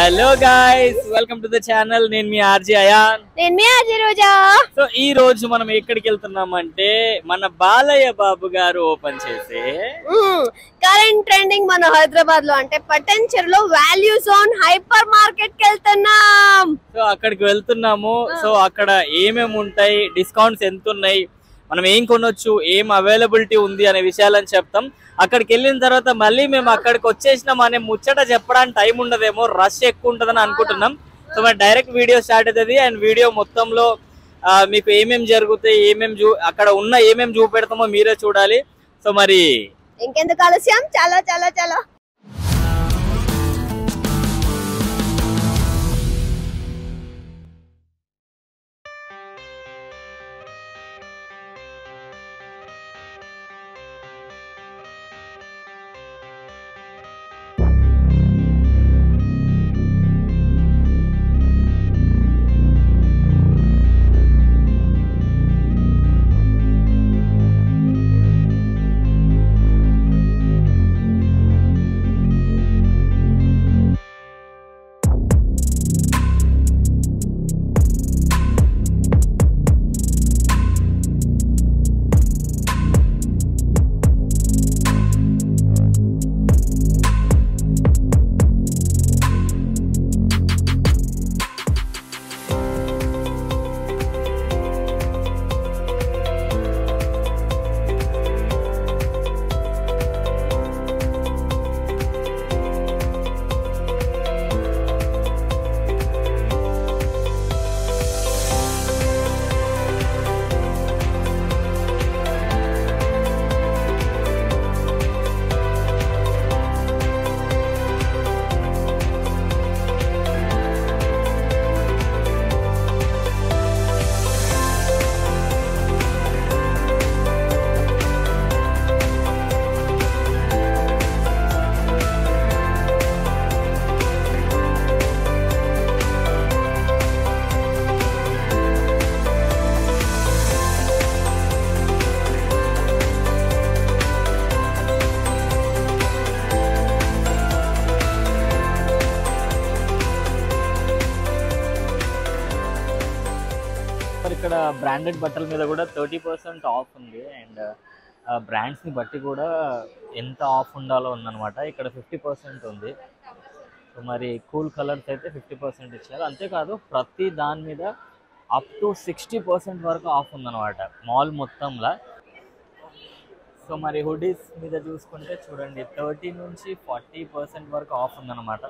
Hello guys, welcome to the channel. నేను మీ RJ ion. నేను మీ RJ రోజా. So ఈ రోజు మనం ఎక్కడికి వెళ్తున్నామంటే మన బాలయ్య బాబు గారు ఓపెన్ చేసే కరెంట్ ట్రెండింగ్ మన హైదరాబాద్ లో అంటే పటంచెరులో వాల్యూ జోన్ హైపర్ మార్కెట్ కి వెళ్తున్నాం. సో అక్కడికి వెళ్తున్నాము. సో అక్కడ ఏమేమి ఉంటాయి, డిస్కౌంట్స్ ఎంత ఉన్నాయి, మనం ఏం కొనొచ్చు, ఏం అవైలబిలిటీ ఉంది అనే విషయాలని చెప్తాం. అక్కడికి వెళ్ళిన తర్వాత మళ్ళీ మేము అక్కడికి వచ్చేసినాం అనే ముచ్చట చెప్పడానికి టైం ఉండదేమో, రష్ ఎక్కువ ఉంటుందని అనుకుంటున్నాం. సో మరి డైరెక్ట్ వీడియో స్టార్ట్ అవుతుంది. అండ్ వీడియో మొత్తంలో మీకు ఏమేమి జరుగుతాయి, అక్కడ ఉన్న ఏమేమి చూపెడతామో మీరే చూడాలి. సో మరి ఇంకెందుకు ఆలస్యం, చాలా చాలా చాలా ఇక్కడ బ్రాండెడ్ బట్టల మీద కూడా 30% ఆఫ్ ఉంది. అండ్ బ్రాండ్స్ని బట్టి కూడా ఎంత ఆఫ్ ఉండాలో ఉందన్నమాట. ఇక్కడ 50% ఉంది. సో మరి కూల్ కలర్స్ అయితే 50% ఇచ్చారు. అంతేకాదు ప్రతి దాని మీద అప్ టు 60% వరకు ఆఫ్ ఉందన్నమాట మాల్ మొత్తంలో. సో మరి హుడీస్ మీద చూసుకుంటే చూడండి 30 నుంచి 40% వరకు ఆఫ్ ఉందన్నమాట.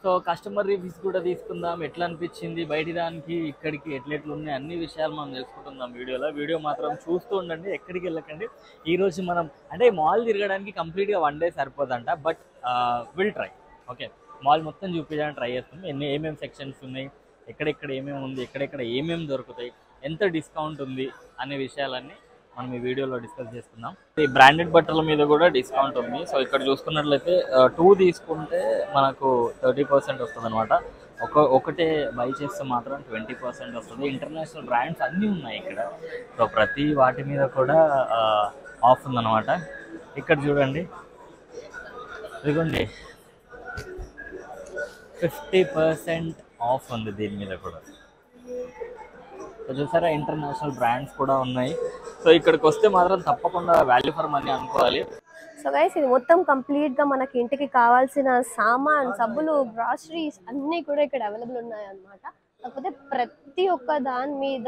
సో కస్టమర్ రివ్యూస్ కూడా తీసుకుందాం, ఎట్లా అనిపించింది బయటి దానికి ఇక్కడికి ఎట్లెట్లు ఉన్నాయి అన్ని విషయాలు మనం తెలుసుకుంటున్నాం వీడియోలో. వీడియో మాత్రం చూస్తూ ఉండండి, ఎక్కడికి వెళ్ళకండి. ఈరోజు మనం అంటే మాల్ తిరగడానికి కంప్లీట్గా 1 డే సరిపోదంట. But will try. Okay, mall మొత్తం చూపించడానికి ట్రై చేస్తాం. ఏమేమి సెక్షన్స్ ఉన్నాయి, ఎక్కడెక్కడ ఏమేమి ఉంది, ఎక్కడెక్కడ ఏమేమి దొరుకుతాయి, ఎంత డిస్కౌంట్ ఉంది అనే విషయాలన్నీ మనం ఈ వీడియోలో డిస్కస్ చేసుకుందాం. ఈ బ్రాండెడ్ బట్టల మీద కూడా డిస్కౌంట్ ఉంది. సో ఇక్కడ చూసుకున్నట్లయితే 2 తీసుకుంటే మనకు 30% వస్తుంది అనమాట. ఒకటే బై చేస్తే మాత్రం 20% వస్తుంది. ఇంటర్నేషనల్ బ్రాండ్స్ అన్నీ ఉన్నాయి ఇక్కడ. సో ప్రతి వాటి మీద కూడా ఆఫ్ ఉందన్నమాట. ఇక్కడ చూడండి, ఇదిగోండి 50% ఆఫ్ ఉంది దీని మీద కూడా. సో చూసారా, ఇంటర్నేషనల్ బ్రాండ్స్ కూడా ఉన్నాయి. సో ఇక్కడికి వస్తే మాత్రం తప్పకుండా వాల్యూ ఫర్ మనీ అనుకోవాలి. సో గైస్, ఇది మొత్తం కంప్లీట్ గా మనకి ఇంటికి కావాల్సిన సామాన్, సబ్బులు, గ్రాసరీస్ అన్ని కూడా ఇక్కడ అవైలబుల్ ఉన్నాయి అన్నమాట. కాకపోతే ప్రతి ఒక్క దాని మీద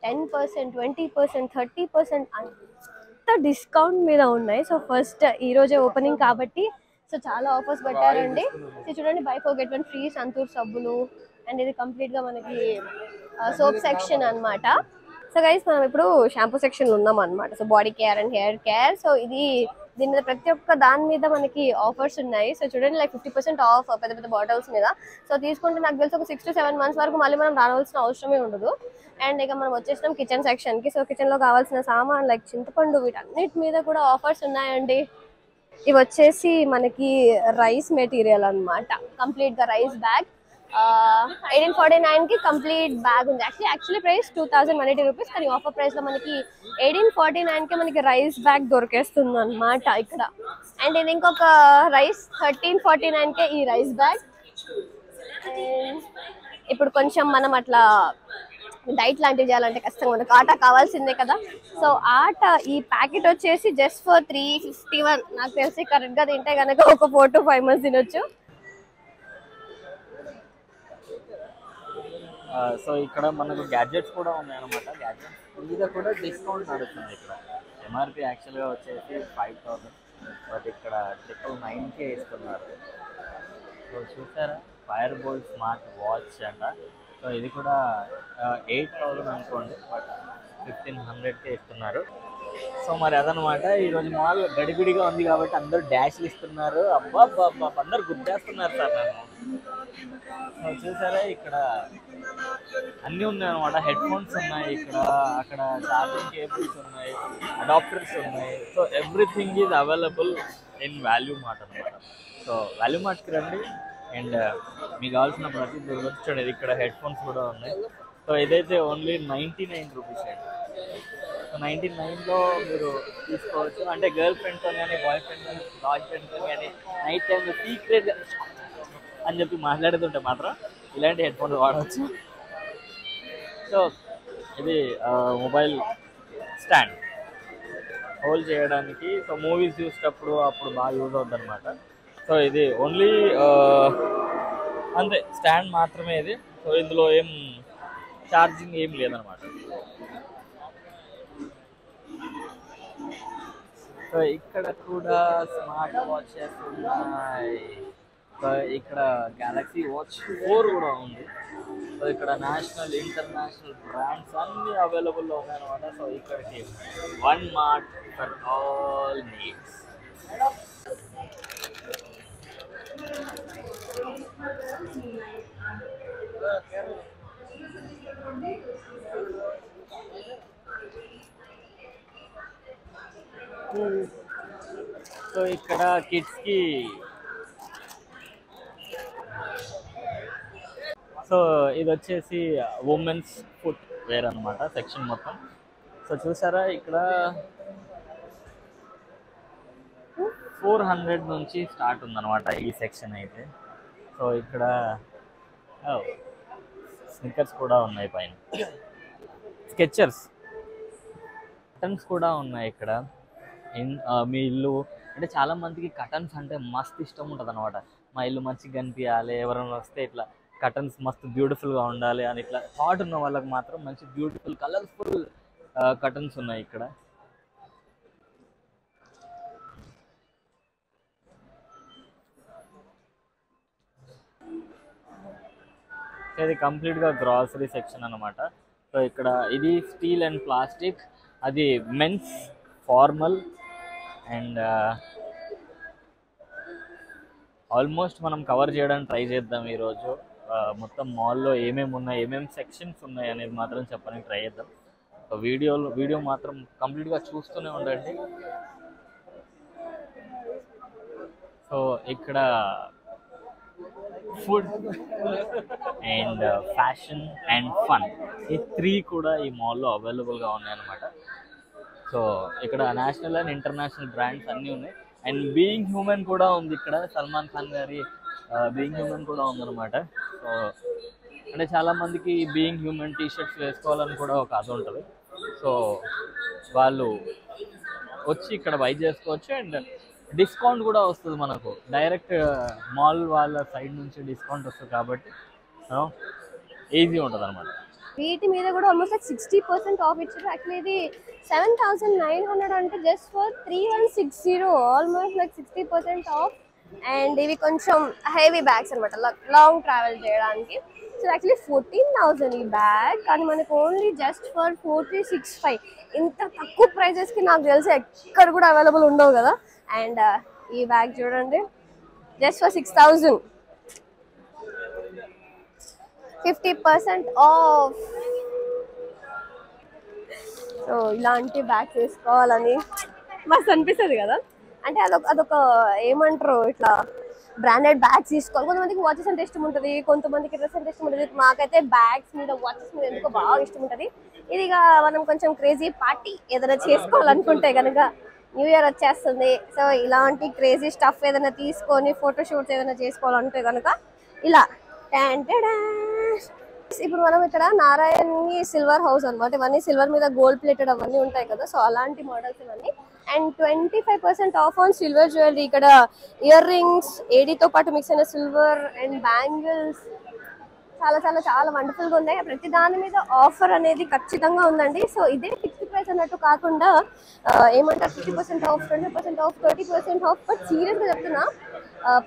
10%, 20%, 30% అంత డిస్కౌంట్ మీద ఉన్నాయి. సో ఫస్ట్ ఈ రోజే ఓపెనింగ్ కాబట్టి సో చాలా ఆఫర్స్ పెట్టారండి. సో చూడండి, బై 4 get 1 ఫ్రీ సంతూర్ సబ్బులు. అండ్ ఇది కంప్లీట్ గా మనకి సోప్ సెక్షన్ అన్నమాట. సో గైస్, మనం ఇప్పుడు షాంపూ సెక్షన్ లో ఉన్నాం అనమాట. So body care and hair care. So దీని మీద ప్రతి ఒక్క దాని మీద మనకి ఆఫర్స్ ఉన్నాయి. సో చూడండి, లైక్ 50% ఆఫ్ పెద్ద పెద్ద బాటిల్స్ మీద. సో తీసుకుంటే నాకు తెలిసి ఒక 6 to 7 months వరకు మళ్ళీ మనం రావాల్సిన అవసరమే ఉండదు. అండ్ ఇక మనం వచ్చేసినాం కిచెన్ సెక్షన్ కి. సో కిచెన్ లో కావాల్సిన సామాన్ లైక్ చింతపండు, వీటన్నిటి మీద కూడా ఆఫర్స్ ఉన్నాయండి. ఇవి వచ్చేసి మనకి రైస్ మెటీరియల్ అన్నమాట, కంప్లీట్ గా రైస్ బ్యాగ్. 1849కి కంప్లీట్ బ్యాగ్ ఉంది. యాక్చువల్లీ ప్రైస్ 2180 రూపీస్, కానీ ఆఫర్ ప్రైస్ లో మనకి 1849కి మనకి రైస్ బ్యాగ్ దొరికేస్తుంది అనమాట ఇక్కడ. అండ్ ఇది ఇంకొక రైస్ 1349కే ఈ రైస్ బ్యాగ్. ఇప్పుడు కొంచెం మనం అట్లా డైట్ లాంటివి చేయాలంటే కష్టంగా మనకు ఆటా కావాల్సిందే కదా. సో ఆటా ఈ ప్యాకెట్ వచ్చేసి జస్ట్ ఫర్ 351. నాకు తెలిసి కరెక్ట్ గా తింటే కనుక ఒక 4 to 5 months తినొచ్చు. సో ఇక్కడ మనకు గ్యాడ్జెట్స్ కూడా ఉన్నాయన్నమాట. గ్యాడ్జెట్స్ మీద కూడా డిస్కౌంట్ నడుస్తుంది ఇక్కడ. ఎంఆర్పి యాక్చువల్గా వచ్చేసి 5000, బట్ ఇక్కడ 999కే ఇస్తున్నారు. సో చూసారా, ఫైర్ బోల్ట్ స్మార్ట్ వాచ్ అంట. సో ఇది కూడా 8000 అనుకోండి, బట్ 1500కే ఇస్తున్నారు. సో మరి అదనమాట ఈరోజు మాల్ గడిబిడిగా ఉంది కాబట్టి అందరూ డాష్లు ఇస్తున్నారు. అబ్బా అందరు గుద్దేస్తున్నారు సార్ నన్ను. సో చూసారా, ఇక్కడ అన్నీ ఉన్నాయి అనమాట. హెడ్ ఫోన్స్ ఉన్నాయి ఇక్కడ, అక్కడ ఛార్జింగ్ కేబుల్స్ ఉన్నాయి, అడాప్టర్స్ ఉన్నాయి. So everything is available in value mart అనమాట. సో వాల్యూ మార్ట్కి రండి అండ్ మీకు కావాల్సిన ప్రతి దొరకచ్చు. ఇక్కడ హెడ్ ఫోన్స్ కూడా ఉన్నాయి. సో ఇదైతే ఓన్లీ 99 రూపీస్ అండి. సో 99లో మీరు తీసుకోవచ్చు. అంటే గర్ల్ ఫ్రెండ్తో కానీ, బాయ్ ఫ్రెండ్తో కానీ నైట్ టైంలో సీక్రెట్ అని చెప్పి మాట్లాడుతుంటే మాత్రం ఇలాంటి హెడ్ ఫోన్స్ వాడవచ్చు. సో ఇది మొబైల్ స్టాండ్ హోల్డ్ చేయడానికి. సో మూవీస్ చూసేటప్పుడు అప్పుడు బాగా యూజ్ అవుతుంది అనమాట. సో ఇది ఓన్లీ అంతే స్టాండ్ మాత్రమే ఇది. సో ఇందులో ఏం ఛార్జింగ్ ఏం లేదనమాట. సో ఇక్కడ కూడా స్మార్ట్ వాచెస్ ఉన్నాయి. సో ఇక్కడ గెలాక్సీ వాచ్ 4 కూడా ఉంది. సో ఇక్కడ నేషనల్, ఇంటర్నేషనల్ బ్రాండ్స్ అన్నీ అవైలబుల్లో ఉన్నాయన్నమాట. సో ఇక్కడికి one mart for all needs. So ఇక్కడ కిడ్స్కి సో ఇది వచ్చేసి ఉమెన్స్ ఫుట్ వేర్ అనమాట సెక్షన్ మొత్తం. సో చూసారా, ఇక్కడ 400 నుంచి స్టార్ట్ ఉందన్నమాట ఈ సెక్షన్ అయితే. సో ఇక్కడ స్నిక్కర్స్ కూడా ఉన్నాయి, పైన స్కెచర్స్ కటన్స్ కూడా ఉన్నాయి ఇక్కడ. మీ ఇల్లు అంటే చాలా మందికి కటన్స్ అంటే మస్తు ఇష్టం ఉంటుంది అనమాట. మా ఇల్లు మంచిగా కనిపించాలి, ఎవరైనా వస్తే ఇట్లా కటన్స్ మస్తు బ్యూటిఫుల్గా ఉండాలి అని ఇట్లా థాట్ ఉన్న వాళ్ళకి మాత్రం మంచి బ్యూటిఫుల్ కలర్ఫుల్ కటన్స్ ఉన్నాయి ఇక్కడ. ఇది కంప్లీట్గా గ్రాసరీ సెక్షన్ అనమాట. సో ఇక్కడ ఇది స్టీల్ అండ్ ప్లాస్టిక్, అది మెన్స్ ఫార్మల్ అండ్ ఆల్మోస్ట్ మనం కవర్ చేయడానికి ట్రై చేద్దాం ఈరోజు. మొత్తం మాల్లో ఏమేమి ఉన్నాయి, ఏమేమి సెక్షన్స్ ఉన్నాయి అనేది మాత్రం చెప్పడానికి ట్రై చేద్దాం. సో వీడియో మాత్రం కంప్లీట్గా చూస్తూనే ఉండండి. సో ఇక్కడ food and fashion and fun ఈ 3 కూడా ఈ మాల్లో అవైలబుల్గా ఉన్నాయన్నమాట. సో ఇక్కడ నేషనల్ అండ్ ఇంటర్నేషనల్ బ్రాండ్స్ అన్నీ ఉన్నాయి. అండ్ బీయింగ్ హ్యూమన్ కూడా ఉంది ఇక్కడ. సల్మాన్ ఖాన్ గారి బీయింగ్ హ్యూమన్ కూడా ఉందన్నమాట. సో అంటే చాలామందికి బీయింగ్ హ్యూమన్ టీషర్ట్స్ వేసుకోవాలని కూడా ఒక అది ఉంటుంది. సో వాళ్ళు వచ్చి ఇక్కడ బై చేసుకోవచ్చు. అండ్ డిస్కౌంట్ కూడా వస్తుంది మనకు, డైరెక్ట్ మాల్ వాళ్ళ సైడ్ నుంచి డిస్కౌంట్ వస్తుంది కాబట్టి ఈజీ ఉంటుంది అనమాట. వీటి మీద కూడా ఆల్మోస్ట్ లైక్ 60% ఆఫ్ ఇచ్చారు. యాక్చువల్లీ ఇది 7900 అంటే just for 3160, almost like 60% of. And ఇవి కొంచెం హెవీ బ్యాగ్స్ అనమాట, లాంగ్ ట్రావెల్ చేయడానికి. సో యాక్చువల్లీ 14,000 ఈ బ్యాగ్, కానీ మనకు ఓన్లీ జస్ట్ ఫర్ 4365. ఇంత తక్కువ ప్రైజెస్కి నాకు తెలిసి ఎక్కడ కూడా అవైలబుల్ ఉండవు కదా. అండ్ ఈ బ్యాగ్ చూడండి, జస్ట్ ఫర్ 6000, 50% ఆఫ్. సో ఇలాంటి బ్యాగ్స్ వేసుకోవాలని మస్తు అనిపిస్తుంది కదా. అంటే అదొక ఏమంటారు, ఇట్లా బ్రాండెడ్ బ్యాగ్స్ తీసుకోవాలి. కొంతమందికి వాచెస్ అంటే ఇష్టం ఉంటుంది, కొంతమందికి డ్రెస్ అంటే ఇష్టం ఉంటుంది. మాకైతే బ్యాగ్స్ మీద వాచెస్ మీద ఎందుకో బాగా ఇష్టం ఉంటుంది. ఇదిగా మనం కొంచెం క్రేజీ పార్టీ ఏదైనా చేసుకోవాలనుకుంటే కనుక న్యూ ఇయర్ వచ్చేస్తుంది. సో ఇలాంటి క్రేజీ స్టఫ్ ఏదైనా తీసుకొని ఫోటోషూట్స్ ఏదైనా చేసుకోవాలంటే కనుక ఇలా ఇప్పుడు మనం ఇక్కడ నారాయణి సిల్వర్ హౌస్ అనమాట. ఇవన్నీ సిల్వర్ మీద గోల్డ్ ప్లేటెడ్ అవన్నీ ఉంటాయి కదా, సో అలాంటి మోడల్స్ ఇవన్నీ. And 25% of on silver jewellery. ఇక్కడ ఇయర్ రింగ్స్ ఏడీతో పాటు మిక్స్ అయిన సిల్వర్ అండ్ బ్యాంగిల్స్ చాలా చాలా చాలా వండర్ఫుల్ గా ఉన్నాయి. ప్రతి దాని మీద ఆఫర్ అనేది ఖచ్చితంగా ఉందండి. సో ఇదే ఫిక్స్డ్ ప్రైస్ అన్నట్టు కాకుండా ఏమంటారు 50% of, 20% of, 30% of. But serious గా చెప్తున్నా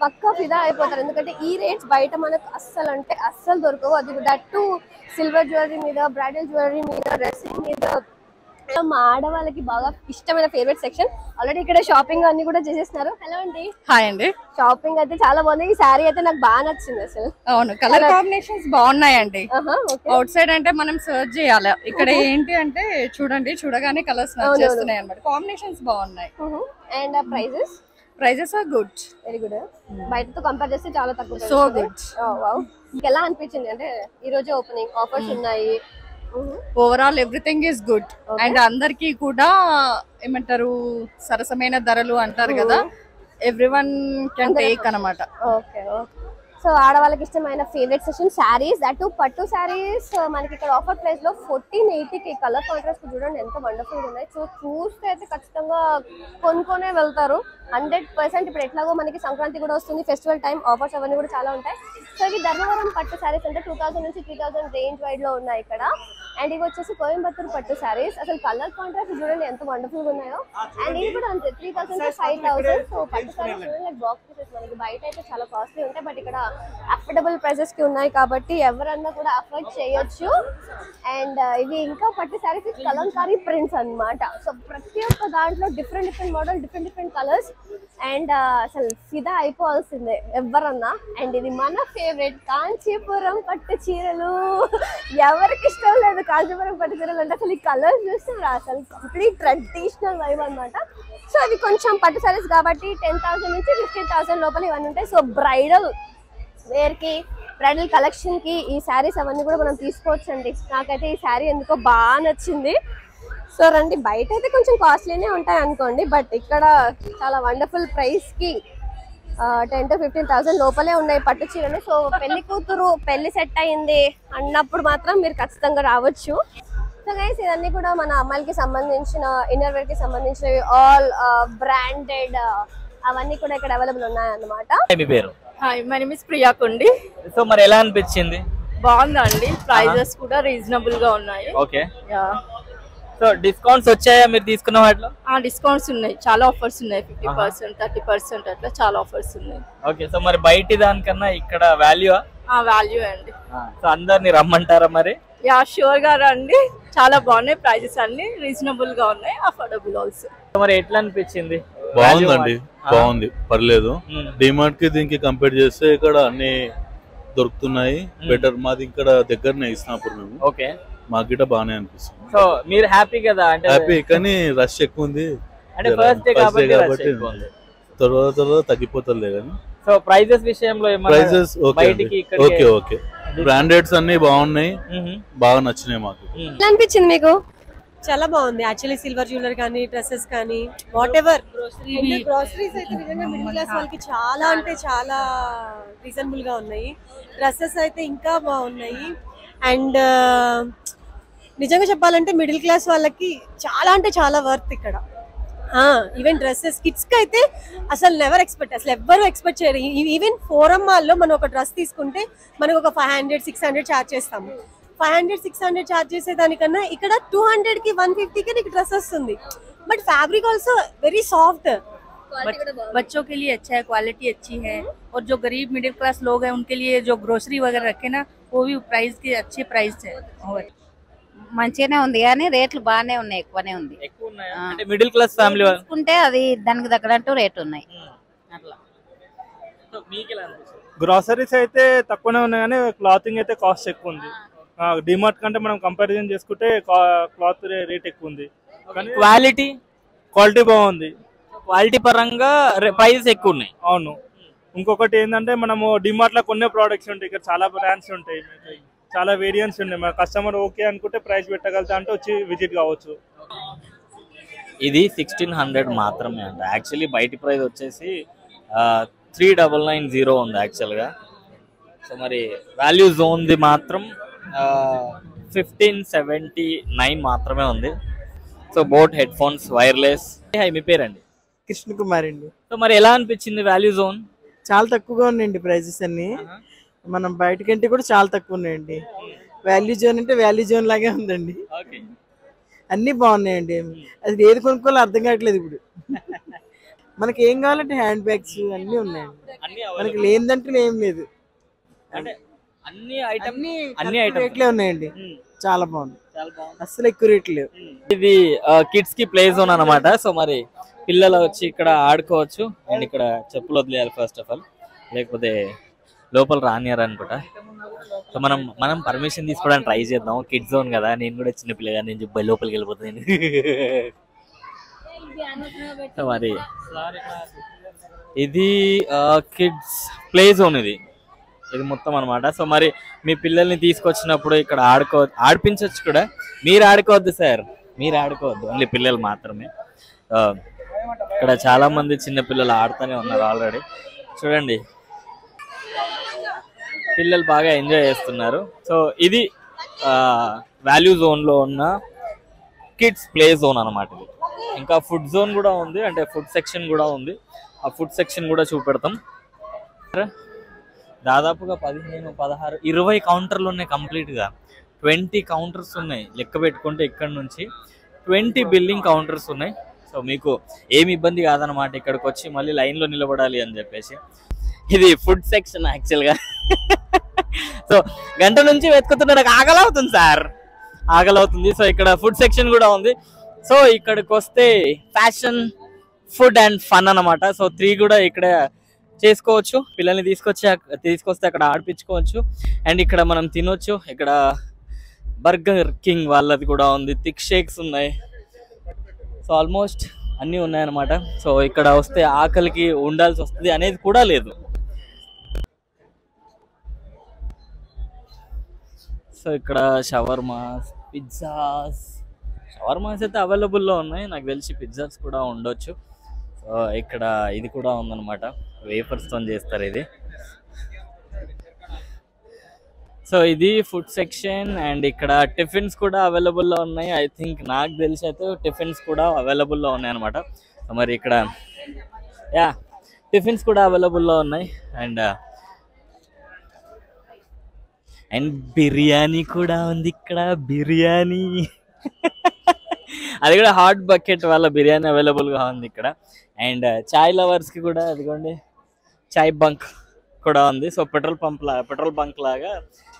పక్కా ఫిదా అయిపోతారు. ఎందుకంటే ఈ రేట్స్ బయట మనకు అస్సలు అంటే అస్సలు దొరకవు. అది దట్టు సిల్వర్ జ్యువెలరీ మీద, బ్రైడల్ జ్యువెలరీ మీద, డ్రెస్సింగ్ మీద. మా ఆడవాళ్ళకి బాగా ఇష్టమైన ఫేవరెట్ సెక్షన్. ఆల్రెడీ ఇక్కడ షాపింగ్ అన్ని కూడా చేసేస్తున్నారు. హలో అండి. హాయ్ అండి. షాపింగ్ అయితే చాలా బాగుంది. ఈ శారీ అయితే నాకు బాగా నచ్చింది అసలు. అవును, కలర్ కాంబినేషన్స్ బాగున్నాయండి. అవుట్ సైడ్ అంటే మనం సర్చ్ చేయాలి. ఇక్కడ ఏంటి అంటే చూడండి, చూడగానే కలర్స్ నచ్చేస్తున్నాయి అన్నమాట. కాంబినేషన్స్ బాగున్నాయి. And prices are good, very good. బయటతో కంపేర్ చేస్తే చాలా తక్కువ. So good. ఎలా అనిపించింది అంటే ఈ రోజు ఓపెనింగ్ ఆఫర్స్ ఉన్నాయి. Overall everything is good. And అందరికి కూడా ఏమంటారు సరసమైన ధరలు అంటారు కదా, ఎవ్రీవన్ కెన్ టేక్ అన్నమాట. Okay okay. సో ఆడవాళ్ళకి ఇష్టమైన ఫేవరెట్ సెక్షన్ శారీస్, దట్ పట్టు శారీస్. మనకి ఇక్కడ ఆఫర్ ప్రైస్ లో 1480కి కలర్ కాంట్రాస్ట్ చూడండి ఎంత వండర్ఫుల్ గా ఉన్నాయి. సో చూస్తే అయితే ఖచ్చితంగా కొనుక్కొనే వెళ్తారు 100%. ఇప్పుడు ఎట్లాగో మనకి సంక్రాంతి కూడా వస్తుంది, ఫెస్టివల్ టైం ఆఫర్స్ అవన్నీ కూడా చాలా ఉంటాయి. సో ఇవి ధర్మవరం పట్టు శారీస్ అంటే 2000 నుంచి 3000 రేంజ్ వైడ్ లో ఉన్నాయి ఇక్కడ. అండ్ ఇవి వచ్చేసి కోయంబత్తూర్ పట్టు శారీస్. అసలు కలర్ కాంట్రాస్ట్ చూడండి ఎంత వండర్ఫుల్ గా ఉన్నాయో. అండ్ ఇవి కూడా అంతే 3000 to 5000. సో పట్టు శారీస్ చూడండి బాక్స్ పీసెస్. మనకి బయట అయితే చాలా కాస్ట్లీ ఉంటాయి, బట్ ఇక్కడ అఫోర్డబుల్ ప్రైసెస్ కి ఉన్నాయి కాబట్టి ఎవరన్నా కూడా అఫోర్డ్ చేయొచ్చు. అండ్ ఇవి ఇంకా పట్టు శారీస్ కలంకారీ ప్రింట్స్ అన్నమాట. సో ప్రతి ఒక్క దాంట్లో different model, different colours. And అసలు ఫిదా అయిపోవాల్సిందే ఎవరన్నా. అండ్ ఇది మన ఫేవరెట్ కాంచీపురం పట్టు చీరలు. ఎవరికి ఇష్టం లేదు కాంచీపురం పట్టు చీరలు అంటే. అసలు ఈ కలర్స్ చూస్తే అసలు కంప్లీట్ ట్రెడిషనల్ వైబ్ అనమాట. సో అవి కొంచెం పట్టు శారీస్ కాబట్టి 10,000 నుంచి 15,000 లోపల ఇవన్నీ ఉంటాయి. సో బ్రైడల్ వేర్ కి, బ్రైడల్ కలెక్షన్ కి ఈ శారీస్ అవన్నీ కూడా మనం తీసుకోవచ్చు అండి. నాకైతే ఈ శారీ ఎందుకో బాగా నచ్చింది. సో రండి, బయట అయితే కొంచెం కాస్ట్లీనే ఉంటాయి అనుకోండి, బట్ ఇక్కడ చాలా వండర్ఫుల్ ప్రైస్ కి 10,000 to 15,000 లోపలే ఉన్నాయి పట్టు చీరలు. సో పెళ్లి కూతురు పెళ్లి సెట్ అయింది అన్నప్పుడు మాత్రం మీరు ఖచ్చితంగా రావచ్చు. సో గైస్ ఇవన్నీ కూడా మన అమ్మాయిలకి సంబంధించిన ఇన్నర్ వేర్ కి సంబంధించినవి ఆల్ బ్రాండెడ్ అవన్నీ కూడా ఇక్కడ అవైలబుల్ ఉన్నాయి అన్నమాట. మీ పేరు? Hi, my name is Priya కొండి. సో మరి ఎలా అనిపించింది? బాగుందండి, ప్రైజెస్ కూడా రీజనబుల్ గా ఉన్నాయి. ఓకే. సో డిస్కౌంట్స్ వచ్చాయా మీరు తీసుకున్న వాటిలో? డిస్కౌంట్స్ ఉన్నాయి, చాలా ఆఫర్స్ ఉన్నాయి. 50%, 30% అట్లా చాలా ఆఫర్స్ ఉన్నాయి. ఓకే. సో మరి బయట దానికన్నా ఇక్కడ వాల్యూ వాల్యూ అండి. సో అందరిని రమ్మంటారా మరి? యా, షూర్ గా రండి. చాలా బాగున్నాయి, ప్రైజెస్ అన్ని రీజనబుల్ గా ఉన్నాయి, అఫోర్డబుల్ ఆల్సో. మరి ఎట్లా అనిపించింది? బాగుందండి, బాగుంది, పర్లేదు. డిమార్ట్ కి దీనికి కంపేర్ చేస్తే ఇక్కడ అన్ని దొరుకుతున్నాయి, బెటర్. మాది ఇక్కడ దగ్గరనే ఇస్నాపూర్. మేము ఓకే, మాకు గిట్ట బాగానే అనిపిస్తుంది. సో మీరు హ్యాపీ కదా? అంటే హ్యాపీ, కానీ రష్ ఎక్కువ ఉంది. అంటే ఫస్ట్ డే కాబట్టి తర్వాత తగ్గిపోతుంది. కానీ సో ప్రైజెస్ విషయంలో ప్రైజెస్ ఓకే ఓకే. బ్రాండెడ్స్ అన్ని బాగున్నాయి, బాగా నచ్చినాయి మాకు. అనిపించింది మీకు? చాలా బాగుంది యాక్చువల్లీ. సిల్వర్ జ్యువెలరీ కానీ, డ్రెస్సెస్ కానీ, వాట్ ఎవర్. గ్రోసరీస్ అయితే నిజంగా మిడిల్ క్లాస్ వాళ్ళకి చాలా అంటే చాలా రీజనబుల్ గా ఉన్నాయి. డ్రెస్సెస్ అయితే ఇంకా బాగున్నాయి. అండ్ నిజంగా చెప్పాలంటే మిడిల్ క్లాస్ వాళ్ళకి చాలా అంటే చాలా వర్త్ ఇక్కడ. ఈవెన్ డ్రెస్సెస్ కిడ్స్ కి అయితే అసలు నెవర్ ఎక్స్పెక్ట్, అసలు ఎవ్వరు ఎక్స్పెక్ట్ చేయరు. ఈవెన్ ఫోరం మాల్లో మనం ఒక డ్రెస్ తీసుకుంటే మనకు ఒక 500, 600 ఛార్జ్ చేస్తాము. 500, 600 ఛార్జ్ చేసేదానికన్నా ఇక్కడ 200 కి 150 కి నీకు డ్రెస్ వస్తుంది. But fabric also very soft. बच्चों के लिए अच्छा है, क्वालिटी अच्छी है. और जो गरीब मिडिल क्लास लोग हैं उनके लिए जो ग्रोसरी वगैरह रखे ना वो भी प्राइस के अच्छे प्राइस है. మంచిగానే ఉంది కానీ రేట్లు బాగానే ఉన్నాయి, ఎక్కువనే ఉంది. అంటే మిడిల్ క్లాస్ ఫ్యామిలీ చూసుకుంటే అది దానికి తగ్గట్టు రేట్ ఉన్నాయి అట్లా. గ్రోసరీస్ అయితే తక్కువనే ఉన్నాయి కానీ క్లాతింగ్ అయితే కాస్ట్ ఎక్కువ ఉంది. డిమార్ట్ కంటే మనం కంపారిజన్ చేసుకుంటే క్లాత్ రేట్ ఎక్కువ ఉంది. క్వాలిటీ బాగుంది. క్వాలిటీ పరంగా ప్రైజెస్ ఎక్కువ ఉన్నాయి. అవును, ఇంకొకటి ఏంటంటే మనము డిమార్ట్ లో కొన్నే ప్రోడక్ట్స్ ఉంటాయి, ఇక్కడ చాలా బ్రాండ్స్ ఉంటాయి, చాలా వేరియంట్స్ ఉన్నాయి. మన కస్టమర్ ఓకే అనుకుంటే ప్రైస్ పెట్టగలుగుతా అంటే వచ్చి విజిట్ కావచ్చు. ఇది 1600 మాత్రమే అంట. యాక్చువల్లీ బయటి ప్రైస్ వచ్చేసి 3990 ఉంది యాక్చువల్గా. సో మరి వాల్యూ జోన్ది మాత్రం 1579 మాత్రమే ఉంది. So Boat headphones wireless. Hi, మీ పేరండి? కృష్ణ కుమార్ అండి. సో మరి ఎలా అనిపించింది వాల్యూ జోన్? చాలా తక్కువగా ఉన్నాయండి ప్రైజెస్ అన్ని. మనం బయటకంటే కూడా చాలా తక్కువ ఉన్నాయండి. వాల్యూ జోన్ అంటే వాల్యూ జోన్ లాగే ఉందండి. అన్ని బాగున్నాయండి. అది ఏది కొనుక్కోవాలో అర్థం కావట్లేదు ఇప్పుడు. మనకి ఏం కావాలంటే హ్యాండ్ బ్యాగ్స్ అన్ని ఉన్నాయండి. మనకి లేదంటే ఏం లేదు. అన్ని రేట్లే ఉన్నాయండి. చాలా బాగుంది, అసలు ఎక్కువ రేట్లు లేవు. ఇది కిడ్స్ కి ప్లే జోన్ అన్నమాట. సో మరి పిల్లలు వచ్చి ఇక్కడ ఆడుకోవచ్చు. అండ్ ఇక్కడ చెప్పులు వదిలేయాలి ఫస్ట్ ఆఫ్ ఆల్, లేకపోతే లోపల రానియారు అనుకుంటా. సో మనం పర్మిషన్ తీసుకోవడానికి ట్రై చేద్దాం. కిడ్స్ జోన్ కదా, నేను కూడా చిన్న పిల్లగా, నేను చెప్పి లోపలికి వెళ్ళిపోతాను. సో మరి ఇది కిడ్స్ ప్లే జోన్ ఇది మొత్తం అనమాట. సో మరి మీ పిల్లల్ని తీసుకొచ్చినప్పుడు ఇక్కడ ఆడిపించవచ్చు కూడా. మీరు ఆడుకోవద్దు సార్, మీరు ఆడుకోవద్దు, ఓన్లీ పిల్లలు మాత్రమే. ఇక్కడ చాలా మంది చిన్న పిల్లలు ఆడుతూనే ఉన్నారు ఆల్రెడీ. చూడండి, పిల్లలు బాగా ఎంజాయ్ చేస్తున్నారు. సో ఇది వాల్యూ జోన్లో ఉన్న కిడ్స్ ప్లే జోన్ అనమాట. ఇది ఇంకా ఫుడ్ జోన్ కూడా ఉంది, అంటే ఫుడ్ సెక్షన్ కూడా ఉంది. ఆ ఫుడ్ సెక్షన్ కూడా చూపెడతాం. దాదాపుగా 15, 16, 20 కౌంటర్లు ఉన్నాయి కంప్లీట్గా. 20 కౌంటర్స్ ఉన్నాయి లెక్క పెట్టుకుంటే. ఇక్కడ నుంచి 20 బిల్లింగ్ కౌంటర్స్ ఉన్నాయి. సో మీకు ఏమి ఇబ్బంది కాదనమాట ఇక్కడికి వచ్చి మళ్ళీ లైన్లో నిలబడాలి అని చెప్పేసి. ఇది ఫుడ్ సెక్షన్ యాక్చువల్గా. సో గంట నుంచి వెతుకుతున్నా, నాకు ఆకలవుతుంది సార్, ఆకలవుతుంది. సో ఇక్కడ ఫుడ్ సెక్షన్ కూడా ఉంది. సో ఇక్కడికి వస్తే ఫ్యాషన్, ఫుడ్ అండ్ ఫన్ అనమాట. సో 3 కూడా ఇక్కడ చేసుకోవచ్చు. పిల్లల్ని తీసుకొస్తే అక్కడ ఆడిపించుకోవచ్చు. అండ్ ఇక్కడ మనం తినొచ్చు. ఇక్కడ బర్గర్ కింగ్ వాళ్ళది కూడా ఉంది, థిక్ షేక్స్ ఉన్నాయి. సో ఆల్మోస్ట్ అన్నీ ఉన్నాయన్నమాట. సో ఇక్కడ వస్తే ఆకలికి ఉండాల్సి వస్తుంది అనేది కూడా లేదు. సో ఇక్కడ షవర్మాస్, పిజ్జాస్, షవర్మాస్ అయితే అవైలబుల్లో ఉన్నాయి. నాకు తెలిసి పిజ్జాస్ కూడా ఉండొచ్చు. సో ఇక్కడ ఇది కూడా ఉందన్నమాట, వేఫర్స్తో చేస్తారు ఇది. సో ఇది ఫుడ్ సెక్షన్. అండ్ ఇక్కడ టిఫిన్స్ కూడా అవైలబుల్లో ఉన్నాయి. ఐ థింక్ నాకు తెలిసి అయితే టిఫిన్స్ కూడా అవైలబుల్లో ఉన్నాయి అనమాట. మరి ఇక్కడ టిఫిన్స్ కూడా అవైలబుల్లో ఉన్నాయి. అండ్ బిర్యానీ కూడా ఉంది ఇక్కడ. బిర్యానీ అది కూడా హాట్ బకెట్ వాళ్ళ బిర్యానీ అవైలబుల్గా ఉంది ఇక్కడ. అండ్ చాయ్ లవర్స్కి కూడా అదిగోండి చాయ్ బంక్ కూడా ఉంది. సో పెట్రోల్ బంక్ లాగా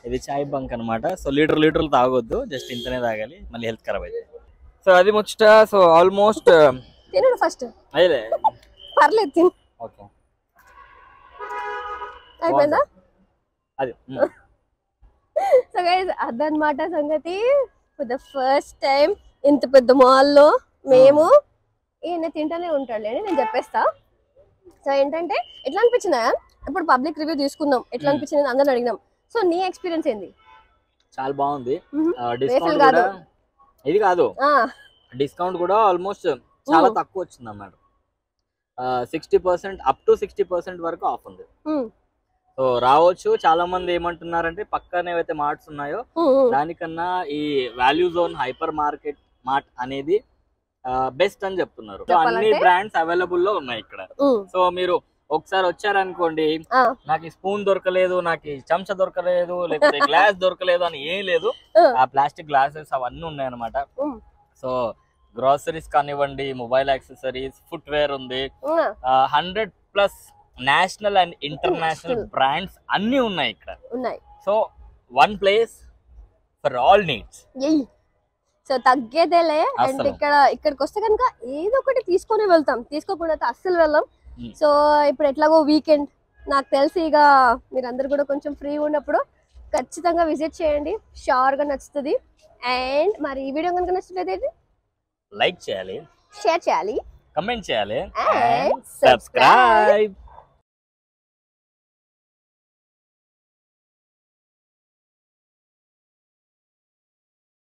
ఇది చాయ్ బంక్ అనమాట. సో లీటర్లు తాగొద్దు, జస్ట్ ఇంతనే తాగాలి, మళ్ళీ హెల్త్ ఖరాబ్ అవుతుంది. సో అది ముచ్చట. సో ఆల్మోస్ట్ ఫస్ట్ అదే పర్లేదు తిను. ఓకే, అయిపోయిందా? అది. సో గైస్ అదనమాట సంగతి. ఫర్ ద ఫస్ట్ టైం ఇంత పెద్ద మాల్లో మేము ఈయన తింటానే ఉంటాడులేండి, నేను చెప్పేస్తా. సో ఏంటంటే ఎట్లా అనిపించిందా, ఇప్పుడు పబ్లిక్ రివ్యూ తీసుకుందాం, ఎట్లా అనిపించింది అందరిని అడిగినాం. సో నీ ఎక్స్పీరియన్స్ ఏంది? చాలా బాగుంది. డిస్కౌంట్ కూడా ఇది కాదు, డిస్కౌంట్ కూడా ఆల్మోస్ట్ చాలా తక్కువ వచ్చింది అన్నమాట. 60% అప్ టు 60% వరకు ఆఫ్ ఉంది. సో రావచ్చు. చాలా మంది ఏమంటున్నారంటే పక్కన ఏవైతే మార్ట్స్ ఉన్నాయో దానికన్నా ఈ వాల్యూ జోన్ హైపర్ మార్ట్ అనేది బెస్ట్ అని చెప్తున్నారు. సో అన్ని బ్రాండ్స్ అవైలబుల్ లో ఉన్నాయి ఇక్కడ. సో మీరు ఒకసారి వచ్చారనుకోండి, నాకు స్పూన్ దొరకలేదు, నాకు చెంచా దొరకలేదు, లేకపోతే గ్లాస్ దొరకలేదు అని ఏం లేదు. ఆ ప్లాస్టిక్ గ్లాసెస్ అవన్నీ ఉన్నాయి అనమాట. సో గ్రాసరీస్ కానివ్వండి, మొబైల్ యాక్సెసరీస్, ఫుట్ వేర్ ఉంది, 100+ నేషనల్ అండ్ ఇంటర్నేషనల్ బ్రాండ్స్ అన్ని ఉన్నాయి ఇక్కడ. So one place for all needs. So తగ్గేదేలే. అండ్ ఇక్కడికి వస్తే కనుక ఏదో ఒకటి తీసుకొని వెళ్తాం, తీసుకోకుండా అయితే అస్సలు వెళ్ళాం. సో ఇప్పుడు ఎట్లాగో వీకెండ్, నాకు తెలిసి ఇక మీరందరూ కూడా కొంచెం ఫ్రీగా ఉన్నప్పుడు ఖచ్చితంగా విజిట్ చేయండి, షూర్గా నచ్చుతుంది. అండ్ మరి ఈ వీడియో కనుక నచ్చినట్లయితే లైక్ చేయాలి, షేర్ చేయాలి, కమెంట్ చేయాలి, అండ్ సబ్స్క్రైబ్.